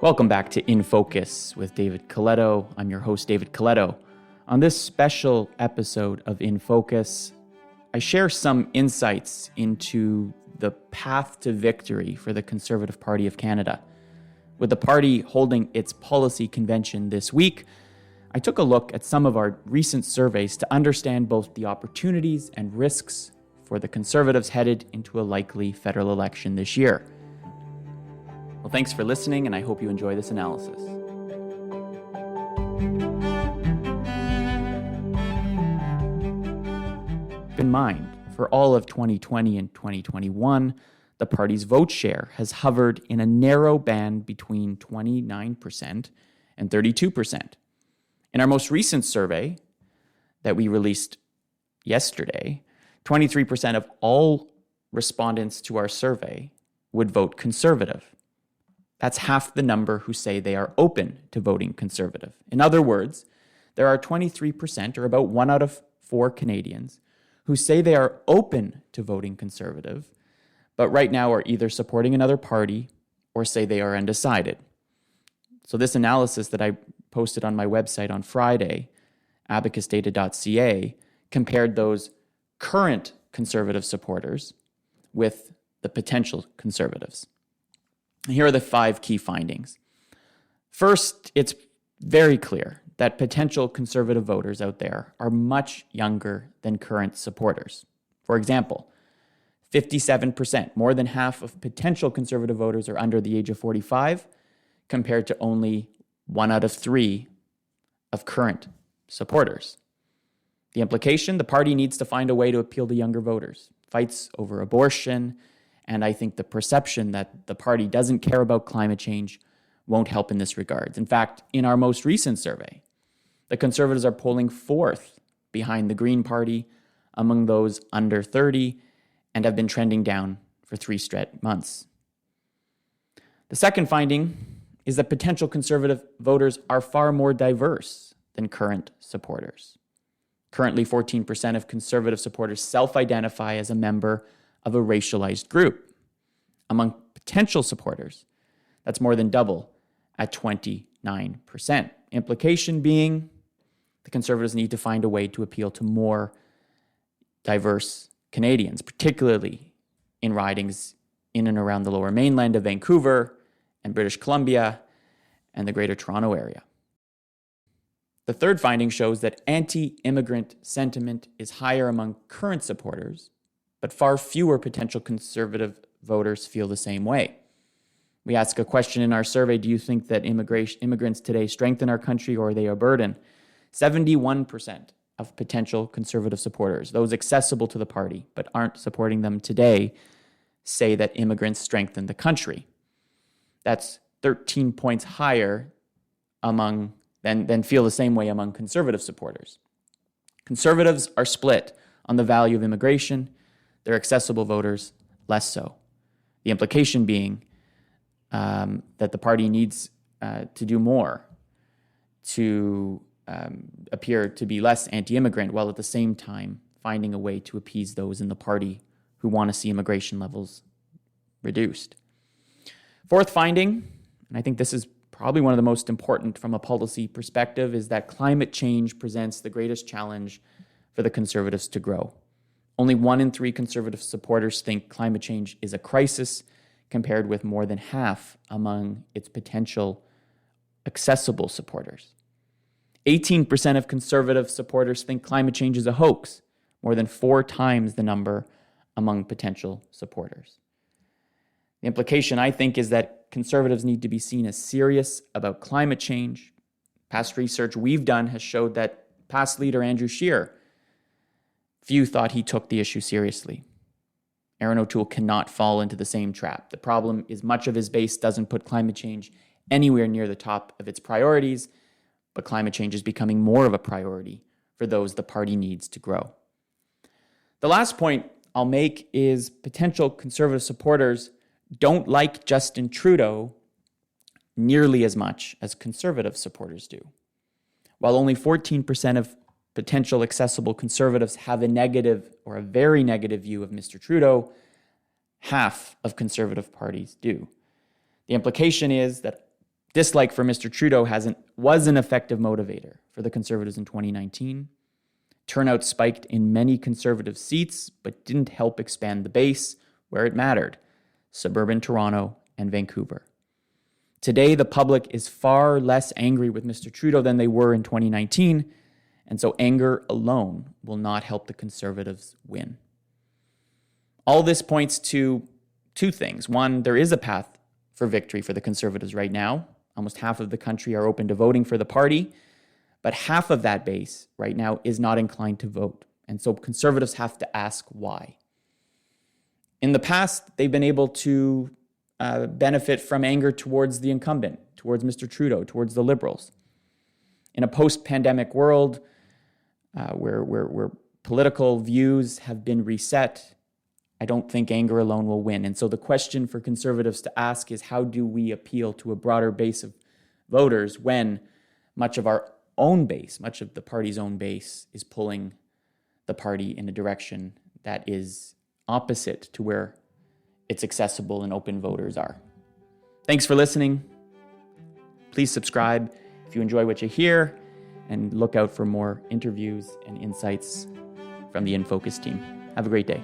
Welcome back to inFocus with David Coletto. I'm your host, David Coletto. On this special episode of inFocus, I share some insights into the path to victory for the Conservative Party of Canada. With the party holding its policy convention this week, I took a look at some of our recent surveys to understand both the opportunities and risks for the Conservatives headed into a likely federal election this year. Well, thanks for listening, and I hope you enjoy this analysis. Keep in mind, for all of 2020 and 2021, the party's vote share has hovered in a narrow band between 29% and 32%. In our most recent survey that we released yesterday, 23% of all respondents to our survey would vote Conservative. That's half the number who say they are open to voting Conservative. In other words, there are 23%, or about 1 out of 4 Canadians, who say they are open to voting Conservative, but right now are either supporting another party or say they are undecided. So this analysis that I posted on my website on Friday, abacusdata.ca, compared those current Conservative supporters with the potential Conservatives. Here are the 5 key findings. First, it's very clear that potential Conservative voters out there are much younger than current supporters. For example, 57%, more than half of potential Conservative voters are under the age of 45, compared to only 1 out of 3 of current supporters. The implication, the party needs to find a way to appeal to younger voters. Fights over abortion, and I think the perception that the party doesn't care about climate change won't help in this regard. In fact, in our most recent survey, the Conservatives are polling 4th behind the Green Party among those under 30 and have been trending down for 3 straight months. The second finding is that potential Conservative voters are far more diverse than current supporters. Currently, 14% of Conservative supporters self-identify as a member of a racialized group. Among potential supporters, that's more than double at 29%. Implication being the Conservatives need to find a way to appeal to more diverse Canadians, particularly in ridings in and around the Lower Mainland of Vancouver and British Columbia and the Greater Toronto Area. The third finding shows that anti-immigrant sentiment is higher among current supporters, but far fewer potential Conservative voters feel the same way. We ask a question in our survey, do you think that immigrants today strengthen our country or are they a burden? 71% of potential Conservative supporters, those accessible to the party but aren't supporting them today, say that immigrants strengthen the country. That's 13 points higher than feel the same way among Conservative supporters. Conservatives are split on the value of immigration. Their accessible voters, less so. The implication being that the party needs to do more to appear to be less anti-immigrant, while at the same time finding a way to appease those in the party who want to see immigration levels reduced. Fourth finding, and I think this is probably one of the most important from a policy perspective, is that climate change presents the greatest challenge for the Conservatives to grow. Only 1 in 3 Conservative supporters think climate change is a crisis, compared with more than half among its potential accessible supporters. 18% of Conservative supporters think climate change is a hoax, more than 4 times the number among potential supporters. The implication, I think, is that Conservatives need to be seen as serious about climate change. Past research we've done has showed that past leader Andrew Scheer, few thought he took the issue seriously. Erin O'Toole cannot fall into the same trap. The problem is much of his base doesn't put climate change anywhere near the top of its priorities, but climate change is becoming more of a priority for those the party needs to grow. The last point I'll make is potential Conservative supporters don't like Justin Trudeau nearly as much as Conservative supporters do. While only 14% of potential accessible Conservatives have a negative or a very negative view of Mr. Trudeau, half of Conservative parties do. The implication is that Dislike for Mr. Trudeau was an effective motivator for the Conservatives in 2019. Turnout spiked in many Conservative seats, but didn't help expand the base where it mattered, suburban Toronto and Vancouver. Today, the public is far less angry with Mr. Trudeau than they were in 2019, and so anger alone will not help the Conservatives win. All this points to two things. One, there is a path for victory for the Conservatives right now. Almost half of the country are open to voting for the party, but half of that base right now is not inclined to vote. And so Conservatives have to ask why. In the past, they've been able to benefit from anger towards the incumbent, towards Mr. Trudeau, towards the Liberals. In a post-pandemic world where political views have been reset, I don't think anger alone will win. And so the question for Conservatives to ask is, how do we appeal to a broader base of voters when much of our own base, much of the party's own base, is pulling the party in a direction that is opposite to where its accessible and open voters are. Thanks for listening. Please subscribe if you enjoy what you hear, and look out for more interviews and insights from the inFocus team. Have a great day.